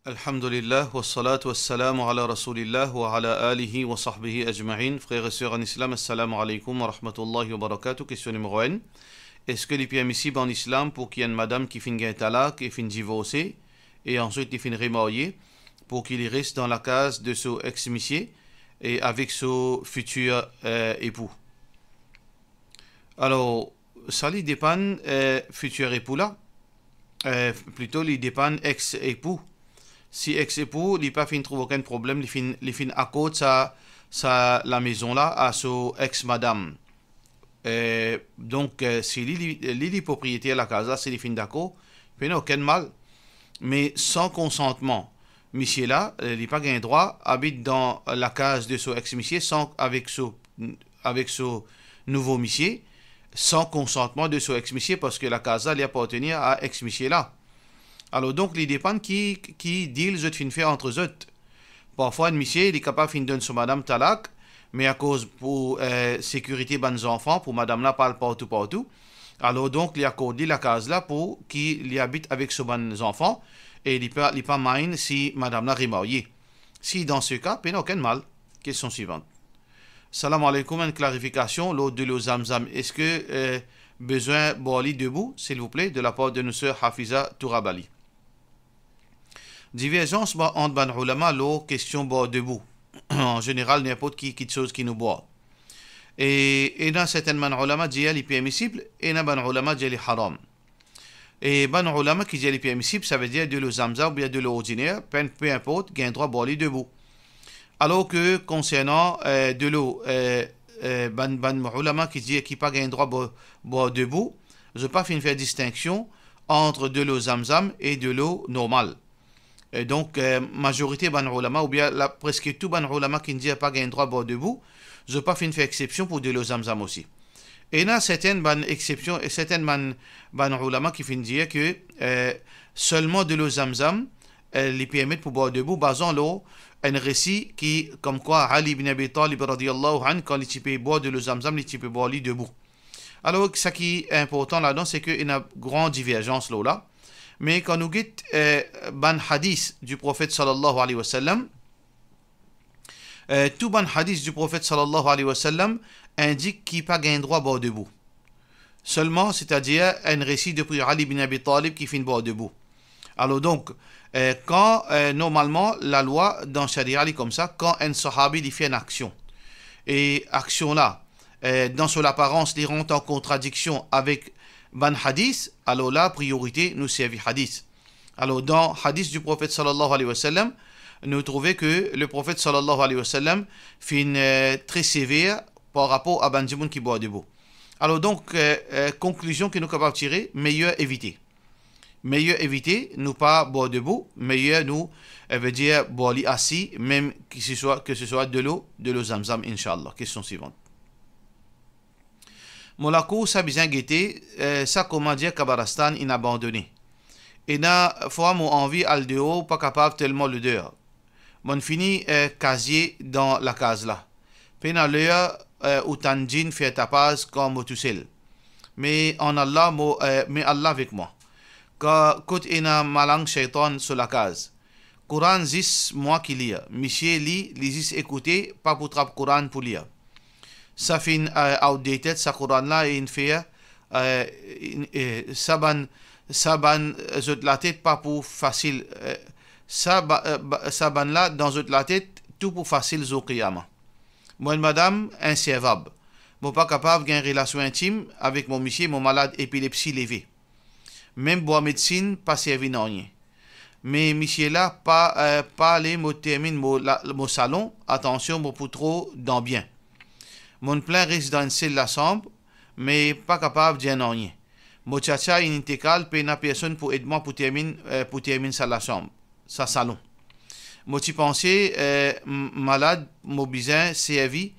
Alhamdulillah, wa salatu wa salamu ala rasulillah wa ala alihi wa sahbihi ajma'in. Frères et sœurs en islam, assalamu alaikum wa rahmatullahi wa barakatuh. Question numéro 1. Est-ce que les permissible en islam pour qu'il y ait une madame qui finit un talak et finit divorcée et ensuite il finit remarié pour qu'il reste dans la case de son ex-missier et avec son futur époux? Alors, ça lui dépend futur époux là, plutôt il dépend ex-époux. Si ex-époux, il n'a pas fin trouve aucun problème, il fin à côté la maison là à son ex-madame. Donc, si il est propriétaire de la casa, si il fin d'accord, il n'y a aucun mal. Mais sans consentement, monsieur là, il n'a pas un droit, habite dans la case de son ex-monsieur avec son nouveau monsieur, sans consentement de son ex-monsieur, parce que la casa lui appartenait à ex-monsieur là. Alors donc, il dépend qui deal je fin faire entre eux. Parfois, un monsieur, il est capable de donner son madame talak, mais à cause pour sécurité de enfants, pour madame là parle partout. Alors donc, il accorde la case là pour qu'il y habite avec son enfants et il n'est pas mind si madame là est mariée. Si dans ce cas, il n'y a aucun mal. Question suivante. Salam alaikum, une clarification. L'eau de l'eau zamzam, est-ce que besoin boire debout, s'il vous plaît, de la part de nos sœurs Hafiza Tourabali? Divergence entre ban ulama, l'eau question boire debout. En général, n'importe qui chose qui nous boit. Et dans certains ban ulama, dit est permissible, et dans ban ulama, dit est haram. Et ban ulama qui dit est permissible, ça veut dire de l'eau zamzam ou bien de l'eau ordinaire, peu importe, il y a un droit boire debout. Alors que concernant de l'eau, ban ulama qui dit qu'il n'a pas un droit boire debout, je ne vais pas faire distinction entre de l'eau zamzam et de l'eau normale. Et donc, majorité ban ulama, ou bien presque tout ban ulama qui ne dit pas qu'il y a un droit boire debout, je ne vais pas faire exception pour de l'eau zamzam aussi. Et il y a certaines ban exceptions et certaines ban ulama qui finissent dire que seulement de l'eau zamzam les permettent pour boire debout, basant l'eau un récit qui, comme quoi Ali ibn Abi Talib radiyallahu anhu, quand il peut boire de l'eau zamzam, il peut boire debout. Alors, ce qui est important là-dedans, c'est qu'il y a une grande divergence là. Mais quand nous guette ban hadith du prophète sallallahu alayhi wa sallam, tout ban hadith du prophète sallallahu alayhi wa sallam indique qu'il n'a pas un droit à boire debout. Seulement, c'est-à-dire un récit depuis Ali ibn Abi Talib qui finit boire debout. Alors donc, quand normalement la loi dans Sharia est comme ça, quand un sahabi il fait une action, et action là, dans son apparence, il rentre en contradiction avec ban hadith, alors la priorité nous servit hadith. Alors dans hadith du prophète sallallahu alayhi wa sallam, nous trouvons que le prophète sallallahu alayhi wa sallam fait très sévère par rapport à ban Jimoun qui boit debout. Alors donc, conclusion que nous sommes capables de tirer, mieux éviter. Meilleur éviter, nous pas boire debout, meilleur nous, veut dire boire assis, même que ce soit de l'eau zamzam, inshallah. Question suivante. Molako, ça bien guetté, ça comment dire Kabarastan inabandonné. Et na fois mon envie al dehors, pas capable tellement le dehors. Mon fini casier dans la case là. Pena l'heure où tanjin fait tapaz comme tout seul. Mais en Allah, mais Allah avec moi. Quand ina malang shaitan sur la case. Coran zis moi qui lis. Monsieur lit, les écouter, pas pour trap Coran pour lire. Ça fin outdated, sa Coran là, et une fait, saban, zot la tête, pas pour facile. Saban là, dans zot la tête, tout pour facile zokiyama. Moi, madame, inservable. Moi, pas capable d'une relation intime avec mon monsieur, mon malade épilepsie levée. Même boire médecine, pas servi non rien. Mais monsieur là, pas les mots termine mon salon, attention, mon pour trop dans bien. Mon plein risque dans une salle la chambre, mais pas capable de dire non rien. Mon tchatcha in intégrale, paye na personne pour aider moi pour terminer sa la chambre, sa salon. Moi tu pensais malade, mon besoin servi.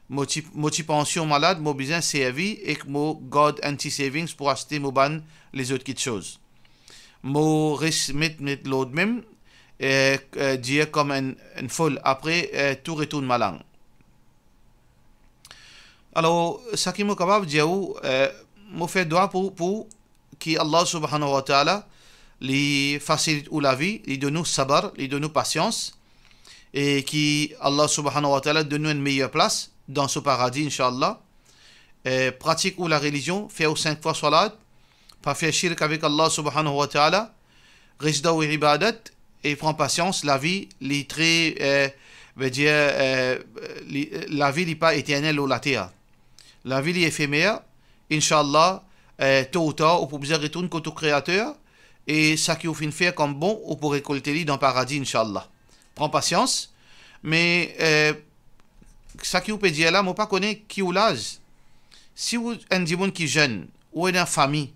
Moi tu pension malade, mon besoin servi et que mon God anti-savings pour acheter mon ban les autres petites choses. Mon risque mettre l'autre même, dire comme une folle, après tout retourne ma langue. Alors, ce qui est capable de dire, je fais droit pour que Allah subhanahu wa ta'ala les facilite ou la vie, les donne nous sabar, les donne nous patience, et qui, Allah subhanahu wa ta'ala, donne nous une meilleure place dans ce paradis, Inch'Allah. Pratique ou la religion, fait ou 5 fois salat, pas faire shirk avec Allah subhanahu wa ta'ala, rizda ou ibadat, et prend patience, la vie, les très, veut dire, la vie n'est pas éternelle ou la terre. La vie est éphémère, Inch'Allah, tôt ou tard, on peut bien retourner au Créateur, et ça qui vous fait faire comme bon, on peut récolter dans le paradis, Inch'Allah. Prends patience, mais ça qui vous peut dire là, moi pas connaître qui ou l'âge. Si vous êtes un monde qui est jeune, ou une famille,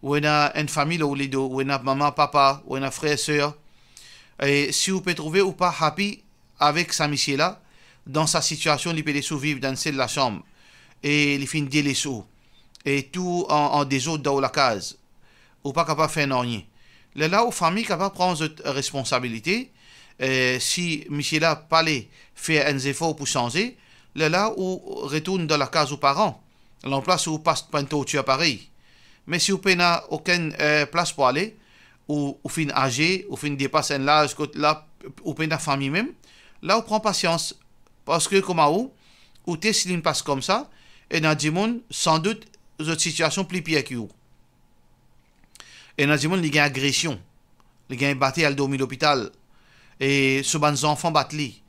ou une famille où les deux, ou une maman, papa, ou un frère, soeur, et si vous pouvez trouver ou pas happy avec sa mission là, dans sa situation, il peut les survivre dans celle de la chambre, et il fait des sous, et tout en désordre dans la case, ou pas capable de faire rien. Là, aux familles capable de prendre cette responsabilité, si Michel là parler faire un effort pour changer, là où retourne dans la case aux parents, la place où passe pinto tu pareil. Mais si vous n'avez aucune place pour aller, ou fin âgé, ou fin dépasse un âge, là, ou pas la famille même, là on prend patience, parce que comme ou t'es si une passe comme ça, et dans le monde sans doute une situation plus pire que vous. Et dans le monde il y a une agression, il y a une bataille à dormir à l'hôpital. Et souvent les enfants battent li,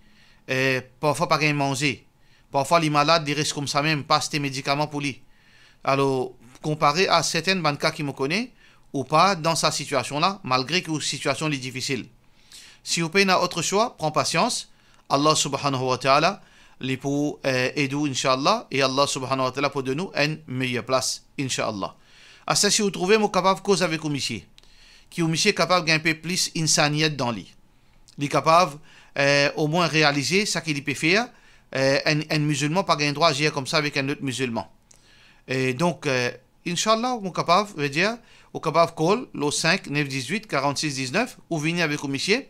parfois pas rien manger, parfois les malades ils restent comme ça même, passent des médicaments pour lui. Alors comparé à certaines banques qui me connaissent ou pas dans sa situation là, malgré que la situation est difficile. Si vous avez autre choix, prends patience. Allah subhanahu wa ta'ala les pour aider inshallah, et Allah subhanahu wa ta'ala pour de nous une meilleure place inshallah. À ça si vous trouvez moi capable de cause avec vous monsieur, qui vous monsieur capable d'un peu plus insaniyat dans lui. Il est capable au moins réaliser ce qu'il peut faire. Un musulman pas un droit à agir comme ça avec un autre musulman. Et donc, Inch'Allah, on est capable, veut dire, on est capable de call le 5 9 18 46 19 ou venir avec le monsieur.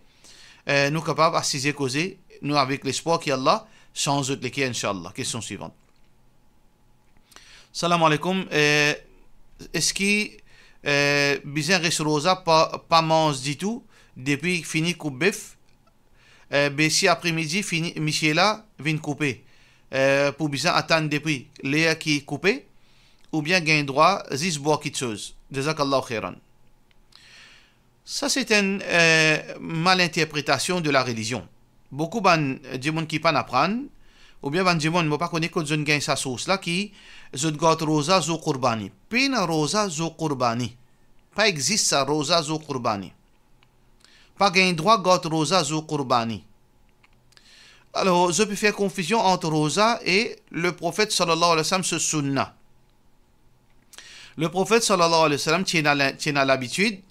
Nous sommes capables d'assister causer, nous avec l'espoir qu'Allah change de l'équipe, Inch'Allah. Question suivante. Salam alaikum. Est-ce que bizarre reste rosa pas mange du tout depuis fini coupe bœuf? Si après-midi, Michela vient couper. Pour bien attendre depuis l'air qui est coupé, ou bien gagne droit, zis boire quelque chose. Jazakallahu khairan. Ça, c'est une malinterprétation de la religion. Beaucoup de gens qui ne pas apprendre, ou bien de gens qui ne pas connaître que je gagne sa sauce là, qui je gâte rosa zo kurbani. Pena rosa zo kurbani. Pas existe ça rosa zo kurbani. Pas gain droit gâte rosa zo kurbani. Alors, je peux faire confusion entre rosa et le prophète sallallahu alayhi wa sallam ce sunna. Le prophète sallallahu alayhi wa sallam tient l'habitude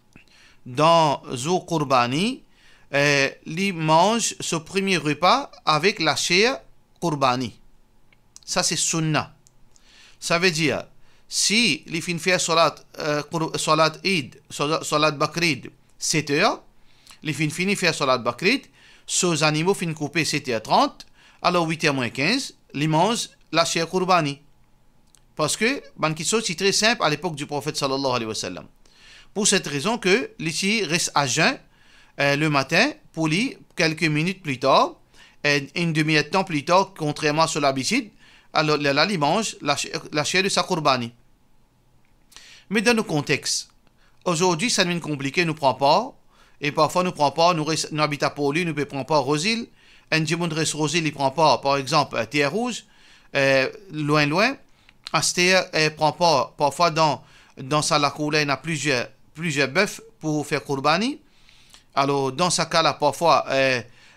dans zo kurbani, il mange ce premier repas avec la chair kurbani. Ça c'est sunna. Ça veut dire si il finit faire salat Eid, salat Bakrid 7 heures, les fins fini faire salat Bakrid, ces animaux finissent couper 7h30, alors 8h moins 15, ils mangent la chair kurbani. Parce que, c'est très simple à l'époque du prophète sallallahu alayhi wa sallam. Pour cette raison que l'ici reste à jeun le matin, pour lui, quelques minutes plus tard, une demi-heure de temps plus tard, contrairement à l'habitude, alors là, il mange la chair de sa kurbani. Mais dans le contexte, aujourd'hui, ça devient compliqué, nous ne prend pas. Et parfois, nous ne prenons pas, nous habitons à Poli, nous ne prenons pas Rosil. Un diamant reste Rosil, il ne prend pas, par exemple, terre rouge, loin. À cette terre, il ne prend pas, parfois, dans sa lacoula, il y a plusieurs bœufs pour faire kurbani. Alors, dans ce cas-là, parfois,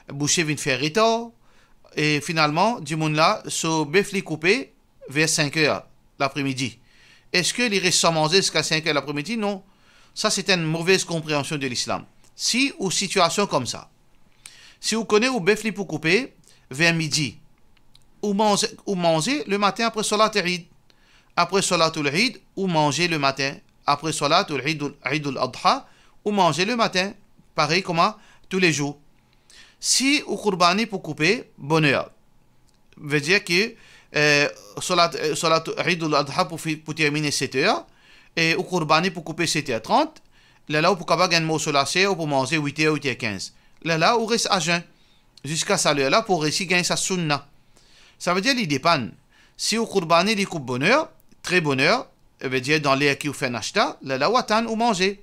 boucher vient faire retard. Et finalement, diamant là, ce bœuf est coupé vers 5 heures l'après-midi. Est-ce qu'il reste sans manger jusqu'à 5 heures l'après-midi? Non. Ça, c'est une mauvaise compréhension de l'islam. Si ou situation comme ça, si vous connaissez ou bœuf pour couper vers midi, ou manger le matin après Salat Eid, après Salat Eid, ou manger le matin après Salat Eid al-Adha, ou manger le matin, pareil comme tous les jours. Si ou kurbani pour couper, bonheur, veut dire que Salat Eid al-Adha pour terminer 7 heures, et ou kurbani pour couper 7h30, là où pour capable gagner mot solacé ou pour manger 8h 8h15 là où reste à jeun jusqu'à ça là pour réussir gagner sa sunna. Ça veut dire il dépend si au qurbani il coupe bonheur très bonheur veut dire dans l'air qui vous fait nashta là où attendre ou manger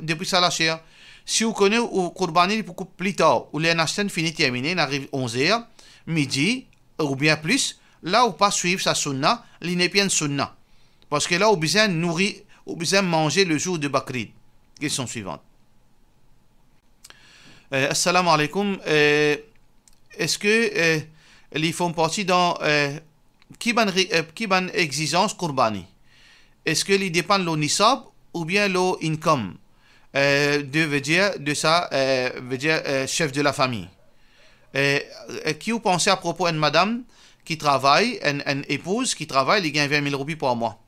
depuis ça la chair. Si vous connaissez au qurbani pour couper plus tard ou les nashta fini terminé arrive 11h midi ou bien plus là où pas suivre sa sunna il n'est pas une sunna parce que là où besoin nourrir ou besoin manger le jour de Bakrid. Question suivante. Assalamu alaikum. Est-ce que ils font partie dans qui ban exigence qurbani? Est-ce que ils dépendent de nisab ou bien le income veut dire chef de la famille? Qui vous pensez à propos d'une madame qui travaille, une épouse qui travaille, il gagne 20 000 roupies par mois.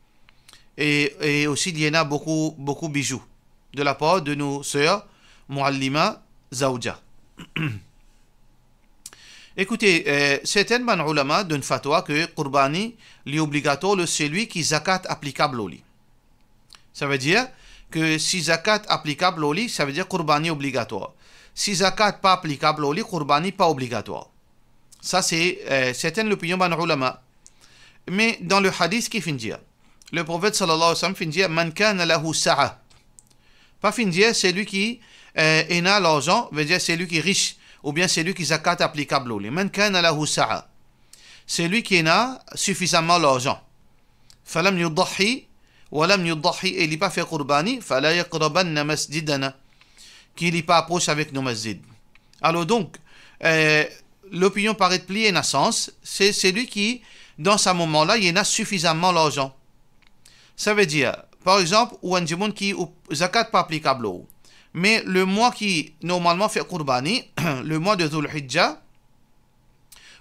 Et aussi, il y en a beaucoup bijoux de la part de nos sœurs, Muallima Zawja. Écoutez, certaines ban ulama donnent fatwa que qurbani est obligatoire, c'est lui qui zakat applicable au lit. Ça veut dire que si zakat applicable au lit, ça veut dire qurbani obligatoire. Si zakat pas applicable au lit, qurbani pas obligatoire. Ça, c'est certaines opinions ban ulama. Mais dans le hadith, qui finit dire? Le prophète sallallahu alayhi wa sallam finit dire man kana lahu sa'a. Pas finit dire c'est lui qui a l'argent, veut dire c'est lui qui est riche, ou bien c'est lui qui zakat applicable au lit. Man kana lahu sa'a. C'est lui qui a suffisamment l'argent. Falam yudahi, walam yudahi, et il n'est pas fait qurbani, fala yaqrabanna masjidana. Qu'il n'est pas approche avec nos masjids. Alors donc, l'opinion paraît plier dans sens, c'est celui qui, dans ce moment-là, il a suffisamment l'argent. Ça veut dire, par exemple, ou un djimoun qui zakat pas applicable, mais le mois qui normalement fait qurbani, le mois de Dhul Hijjah,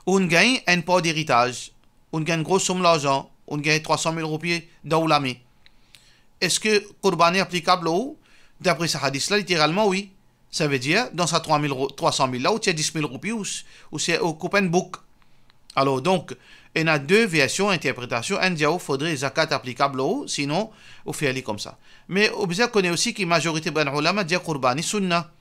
on gagne un part d'héritage, on gagne une grosse somme d'argent, on gagne 300 000 roupies d'Aoulami. Est-ce que qurbani est applicable ou? D'après ce hadith-là, littéralement, oui. Ça veut dire, dans sa 300 000 là, où tu as 10 000 roupies, ou c'est au coupon book. Alors, donc, il y a deux versions d'interprétation. Un dit, il faudrait zakat applicable ou, sinon, on fait aller comme ça. Mais, on connaît aussi que la majorité de ulama dit qurbani sunna.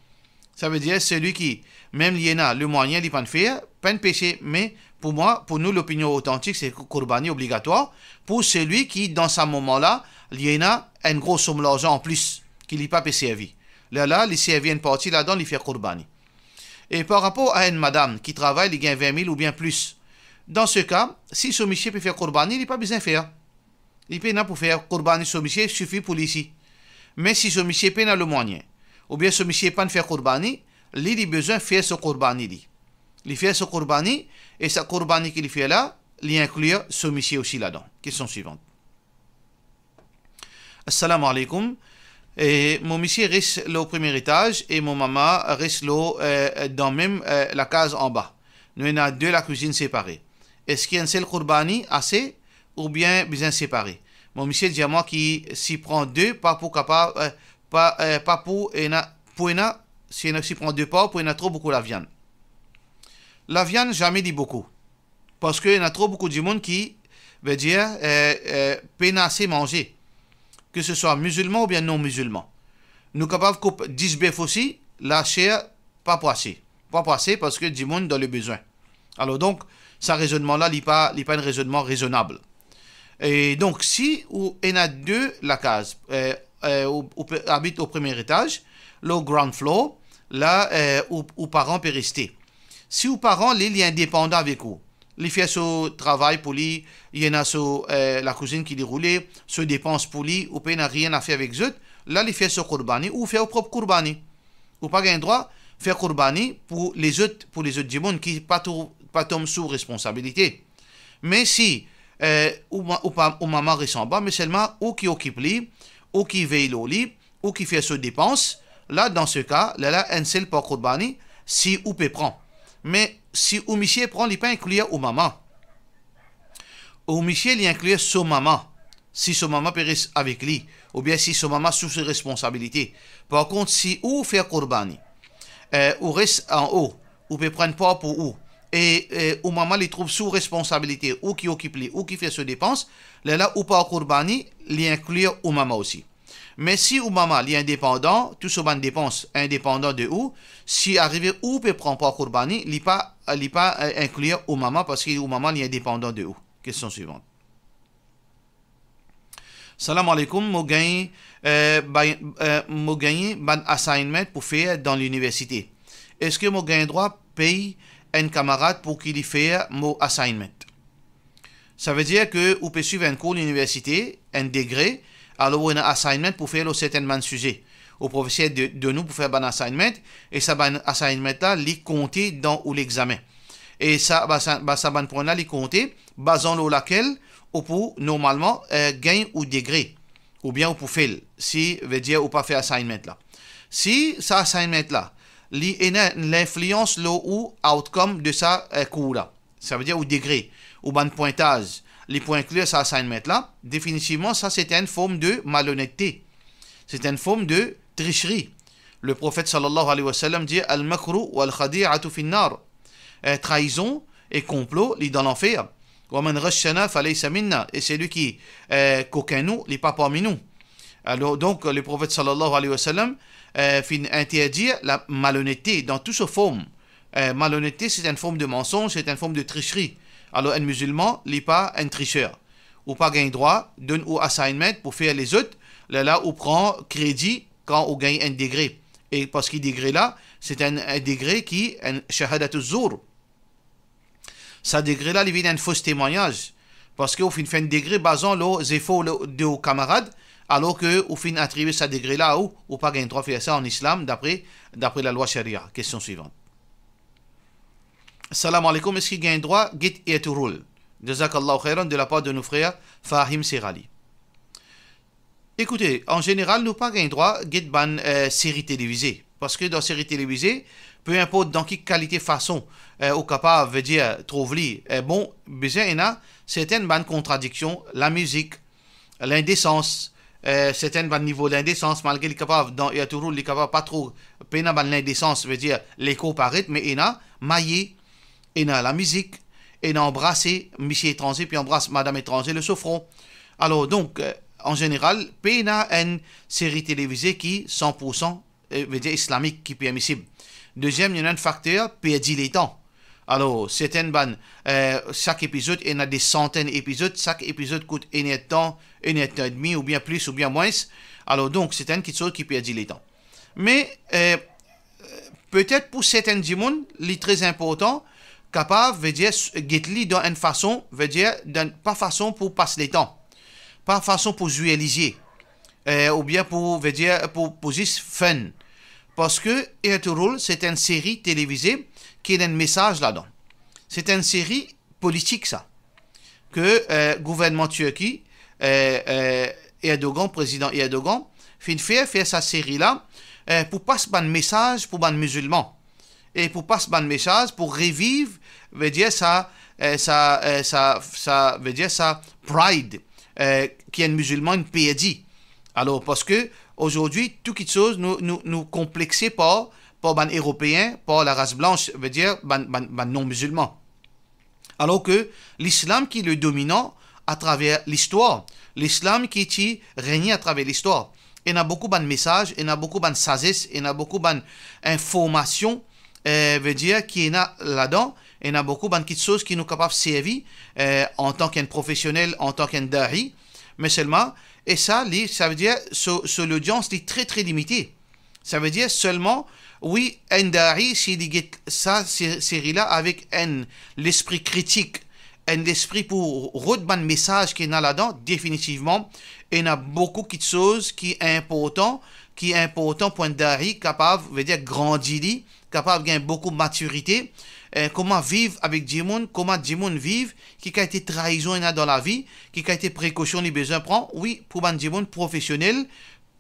Ça veut dire, celui qui, même il y en a le moyen, il peut faire, pas de péché. Mais, pour moi, pour nous, l'opinion authentique, c'est qurbani obligatoire. Pour celui qui, dans ce moment-là, il y en a une grosse somme d'argent en plus, qu'il n'est pas servi. Là, il servi une partie là-dedans, il fait qurbani. Et par rapport à une madame qui travaille, il gagne 20 000 ou bien plus. Dans ce cas, si son monsieur peut faire qurbani, il n'a pas besoin de faire. Il peut pas pour faire qurbani, son monsieur suffit pour l'ici. Mais si son monsieur peut le moyen, ou bien son monsieur pas faire qurbani, il a besoin de faire ce qurbani. Il fait ce qurbani, et ce qurbani qu'il fait là, il inclut son monsieur aussi là-dedans. Question suivante. Assalamu alaikum. Et mon monsieur reste au premier étage et mon maman reste dans même la case en bas. Nous avons deux la cuisine séparée. Est-ce qu'il y a un seul qurbani assez ou bien besoin séparé? Mon monsieur dit à moi qu'il s'y prend deux, pas pour capable, pas pour s'il prend deux pas, pour il y a trop beaucoup la viande. La viande, jamais dit beaucoup. Parce qu'il y a trop beaucoup de monde qui veut dire peine assez manger. Que ce soit musulman ou bien non musulman. Nous sommes capables de couper 10 bœufs aussi, la chair, pas poissé. Pas poissé parce que du monde dans le besoin. Alors donc, ce raisonnement-là n'est pas un raisonnement raisonnable. Et donc, si il y en a deux, la case, habite au premier étage, le ground floor, là où parents peuvent rester. Si aux parents, il est indépendant avec vous. Il fait son travail pour lui, il y en a la cousine qui déroule, se dépense pour lui, ou pas n'a rien à faire avec eux, là il fait son qurbani ou fait au propre qurbani. Ou pas un droit faire qurbani pour les autres du monde qui pas tombent sous responsabilité. Mais si ou maman reste en bas, mais seulement ou qui occupe lui, ou qui veille au lit, ou qui fait ses dépenses, là dans ce cas, là un seul pour qurbani si ou peut prendre. Mais si ou monsieur prend, il n'est pas inclus au maman. Ou monsieur, il inclut son maman. Si son maman peut rester avec lui. Ou bien si son maman sous ses responsabilités. Par contre, si ou fait qurbani, ou reste en haut, ou peut prendre part pour ou, et ou maman il trouve sous responsabilité, ou qui occupe lui, ou qui fait ses dépenses, là ou pas qurbani, il inclut au maman aussi. Mais si ou maman est indépendant, tout ce ban dépense indépendant de ou, si arrivé ou peut prendre pas Kourbani, il pas inclure ou maman parce que ou maman est indépendant de ou. Question suivante. Salam alaikum, mo gagné ban assignment pour faire dans l'université. Est-ce que mo gagné droit paye un camarade pour qu'il y fasse mon assignment? Ça veut dire que vous pouvez suivre un cours d'université, un degré, alors un assignment pour faire un certain sujet. Au professeur de nous pour faire un assignment, et ça ban assignment là, il compter dans l'examen. Et ça ban point là, il compter, basant sur laquelle ou pour normalement gagner ou degré ou bien ou pour faire si veut dire ou pas faire assignment là. Si ça assignment là l'influence ou outcome de ça cours là, ça veut dire au degré ou ban pointage, les points clés ça assignment là, définitivement ça c'est une forme de malhonnêteté, c'est une forme de tricherie. Le prophète sallallahu alayhi wa sallam dit al-makru wal khadi'atu fi an-nar, trahison et complot li dans l'enfer. Et c'est lui qui qu'aucun nous, il n'est pas parmi nous. Alors donc le prophète sallallahu alayhi wa sallam interdit la malhonnêteté dans toutes ses formes. Malhonnêteté c'est une forme de mensonge, c'est une forme de tricherie. Alors un musulman n'est pas un tricheur. Ou pas gagne droit, donne ou assignment pour faire les autres, là où prend crédit quand on gagne un degré. Et parce que degré là, c'est un degré qui est un shahadatul zur. Ça degré là, il vient d'un faux témoignage. Parce qu'au fin un degré basant les efforts de vos camarades, alors qu'au fin attribuer ce degré là ou pas gagne droit faire ça en islam d'après la loi sharia. Question suivante. Salam alaikum, est-ce qu'il gagne droit git et turul? Jazakallahu khairan de la part de nos frères Fahim Serali. Écoutez, en général, nous pas gagne droit git ban série télévisée. Parce que dans série télévisée, peu importe dans quelle qualité façon au capable veut dire trouve-li bon besoin il y a certaines bonnes contradictions, la musique, l'indécence, certaines bonnes niveaux d'indécence malgré les capables dans et toujours les capables pas trop peine ban l'indécence veut dire l'écho paraît mais il y a maillé, il y a la musique, il y a embrasser monsieur étranger puis embrasse madame étranger le souffrant. Alors donc en général, il y a une série télévisée qui 100% veut dire islamique qui est permissible. Deuxième, il y a un facteur perdit les temps. Alors, certaines bannes, chaque épisode, il y a des centaines d'épisodes. Chaque épisode coûte une heure de temps, une heure et demie, ou bien plus, ou bien moins. Alors, donc, c'est une chose qui perdit les temps. Mais, peut-être pour certaines du monde, c'est très important, capable, veut dire, get-li dans une façon, veut dire, pas façon pour passer les temps. Pas façon pour jouer ou bien pour, veut dire, pour juste fun. Parce que Ertugrul, c'est une série télévisée qui a un message là-dedans. C'est une série politique, ça. Que le gouvernement turc, Erdogan, président Erdogan, fait sa série-là pour passer un message pour les musulmans. Et pour passer un message pour revivre, veut dire ça veut dire ça pride, qui est un musulman, une perdu. Alors, parce que aujourd'hui, toute chose nous complexé par les Européens, par la race blanche, veut dire les non-musulmans. Alors que l'islam qui est le dominant à travers l'histoire, l'islam qui est régné à travers l'histoire, il y a beaucoup de messages, il y a beaucoup de sagesse, il y a beaucoup d'informations, veut dire qu'il y en a là-dedans, il y a beaucoup de choses qui nous sont capables de servir en tant qu'un professionnel, en tant qu'un dahi, mais seulement. Et ça veut dire que l'audience est très très limitée. Ça veut dire seulement, oui, un dari, s'il dit ça, série-là, avec l'esprit critique, l'esprit pour retenir le message qu'il y a là-dedans, définitivement, il y a beaucoup de choses qui est important pour un dari, capable, veut dire grandir, capable de gagner beaucoup de maturité, comment vivre avec Djimoun, comment Djimoun vivre, qui a été trahison dans la vie, qui a été précaution, les besoins prend, oui, pour un Djimoun professionnel,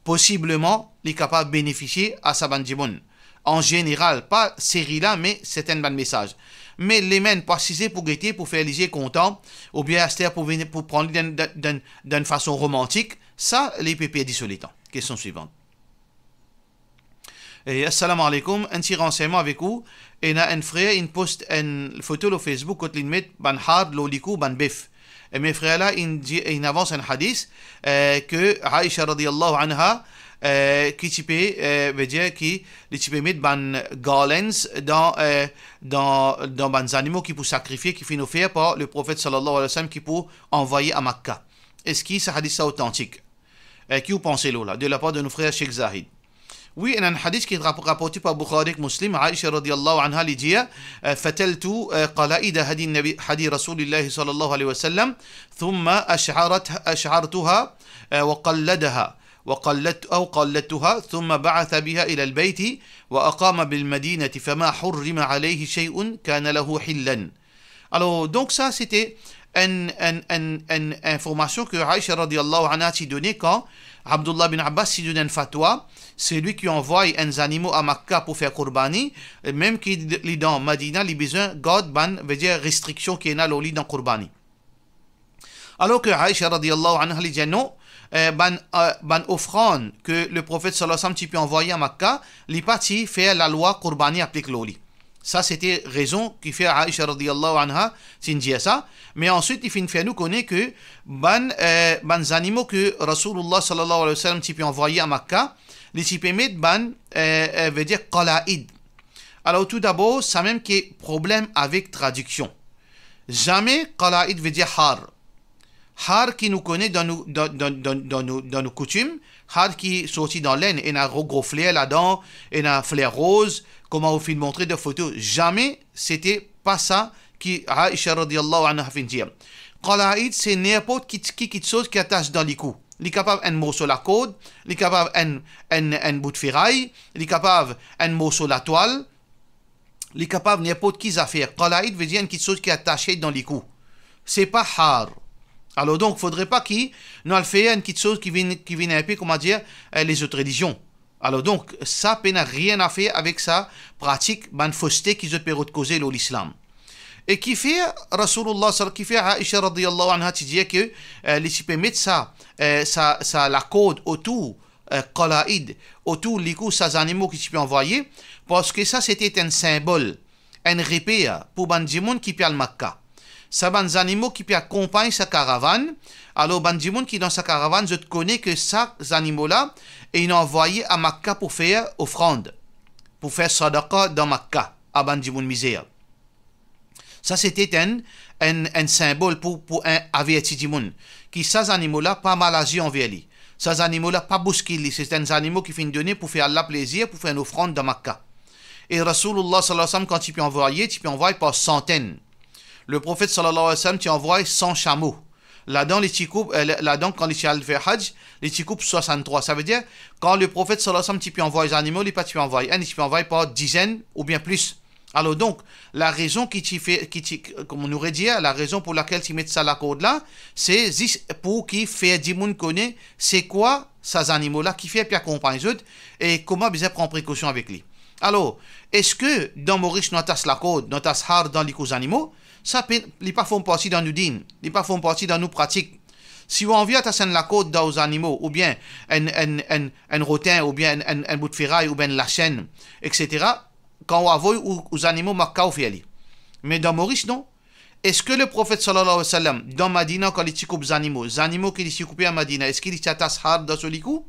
possiblement, il est capable de bénéficier à sa bande Djimoun. En général, pas série là, mais c'est un bon message. Mais les mêmes précisés pour guetter, pour faire les content, ou bien pour prendre d'une façon romantique, ça, les pépés dit sur les temps. Question suivante. Et assalamu alaikum, un petit renseignement avec vous. Et un frère, il poste une photo sur Facebook, quand il met ban hard, l'olico, ban bif. Et mes frères là, ils avancent un hadith que Aïcha radiallahu anha, qui tu peux, veut dire qui tu peux mettre ban garlands dans ban animaux qui pour sacrifier, qui finissent offert par le prophète sallallahu alayhi wa sallam qui pour envoyer à Makkah. Est-ce que ce hadith est authentique? Qui vous pensez là, de la part de nos frères Sheikh Zahid? Oui, il y a un hadith qui est rapporté par Bukhari et Muslim. Aïcha radiallahu anha lui dit فتلت قلائد هدي رسول الله صلى الله عليه وسلم ثم أشعرتها وقلدها قلدتها ثم بعث بها إلى البيت وأقام بالمدينة فما حرم عليه شيء كان له حلا. Alors, donc ça, c'était une information que Aïcha radiallahu anha s'y donnait quand Abdullah bin Abbas s'y donnait une fatwa. C'est lui qui envoie un animaux à Makkah pour faire Qurbani, même qu'il est dans Medina, il a besoin de veut dire restriction qui est là dans Qurbani. Alors que Aïcha radiallahu anha lui dit non, ban offrande que le prophète sallallahu alayhi wa sallam peut envoyer à Makkah, il parti faire la loi Qurbani applique l'oli. Ça, c'était raison qui fait Aïcha radiallahu anha, c'est dit ça. Mais ensuite, il fait nous connaître que ban animaux que Rasulullah sallallahu alayhi wa sallam peut envoyer à Makkah, les typémites veut dire qala'id. Alors tout d'abord, ça même qui est problème avec traduction. Jamais qala'id veut dire har. Har qui nous connaît dans nos coutumes, har qui sorti dans l'aine, et un gros flair là-dedans, et un flair rose, comment on fait montrer des photos. Jamais c'était pas ça qui Aïcha radiallahu anha fait dire. Qala'id c'est n'importe qui chose qui attache dans les coups. Il est capable un morceau la corde, il est capable un bout de ferraille, il est capable un morceau la toile, il est capable n'importe qui affaire. Qala'id veut dire une petite chose qui est attachée dans les coups. C'est pas har. Alors donc, il ne faudrait pas qu'il nous fait une petite chose qui vient un peu, comment dire, les autres religions. Alors donc, ça n'a rien à faire avec sa pratique, une fausseté qui peut causer l'islam. Et qui fait Rasulullah, qui fait Aïcha radiyallahu anha, qui dit que les types mettent ça la code autour, qala'id, autour les coups, ces animaux qui tu peux envoyer, parce que ça c'était un symbole, un repère pour Bandimoun qui peut al Makkah. Ça ban animaux qui peut accompagner sa caravane. Alors Bandimoun qui dans sa caravane, je te connais que ces animaux-là, et ils ont envoyé à Makkah pour faire offrande, pour faire sadaqa dans Makkah, à Bandimoun misère. Ça, c'était un symbole pour un avertissement. Qui ces animaux-là, pas malagés envers lui. Ces animaux-là, pas bousculés. C'est un animal qui finit donner pour faire Allah plaisir, pour faire une offrande dans Makkah. Et Rasulullah sallallahu alayhi wa sallam, quand tu peux envoyer par centaines. Le prophète sallallahu alayhi wa sallam, tu envoies 100 chameaux. Là-dedans, quand les chiens fait Hajj, les tu coupes 63. Ça veut dire, quand le prophète sallallahu alayhi wa sallam, tu peux envoyer les animaux, tu peux envoyer un, tu peux envoyer par dizaines ou bien plus. Alors donc, la raison comme on aurait dit, la raison pour laquelle tu mets ça à la corde là, c'est pour qu'il fait du monde connaît c'est quoi ces animaux-là qui fait puis accompagner les autres et comment bien prendre précaution avec lui. Alors, est-ce que dans Maurice, nous tasse la corde, nous tasse hard dans les animaux, ça n'est pas font partie dans nos dînes, n'est pas font partie dans nos pratiques. Si on vient tasser la corde dans les animaux, ou bien un rotin, ou bien un bout de ferraille, ou bien la chaîne, etc., quand on avoue aux animaux Makkah ou Fiali. Mais dans Maurice, non. Est-ce que le prophète sallallahu alayhi wa sallam, dans Madina, quand il coupe les animaux qu'il s'est coupé à Madina, est-ce qu'il s'attache hard dans ce licou?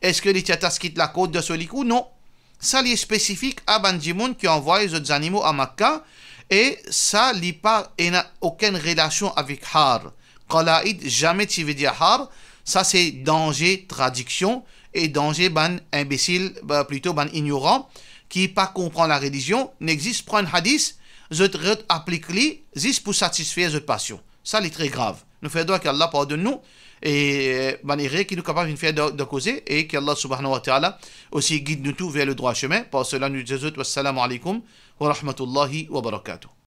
Est-ce qu'il s'attache quitte la côte dans ce licou? Non. Ça, est spécifique à Bandimoun qui envoie les autres animaux à Makkah et ça, n'a aucune relation avec har. Qala'id, jamais tu veux dire har. Ça, c'est danger traduction et danger ban imbécile, plutôt ban ignorant, qui pas comprend la religion, n'existe pas un hadith, je applique-le, juste pour satisfaire cette passion. Ça, c'est très grave. Nous faisons qu'Allah pardonne nous, et qui nous capable de faire de causer, et qu'Allah subhanahu wa ta'ala aussi guide nous tous vers le droit chemin. Par cela, nous disons, wassalamu alaikum wa rahmatullahi wa barakatuh.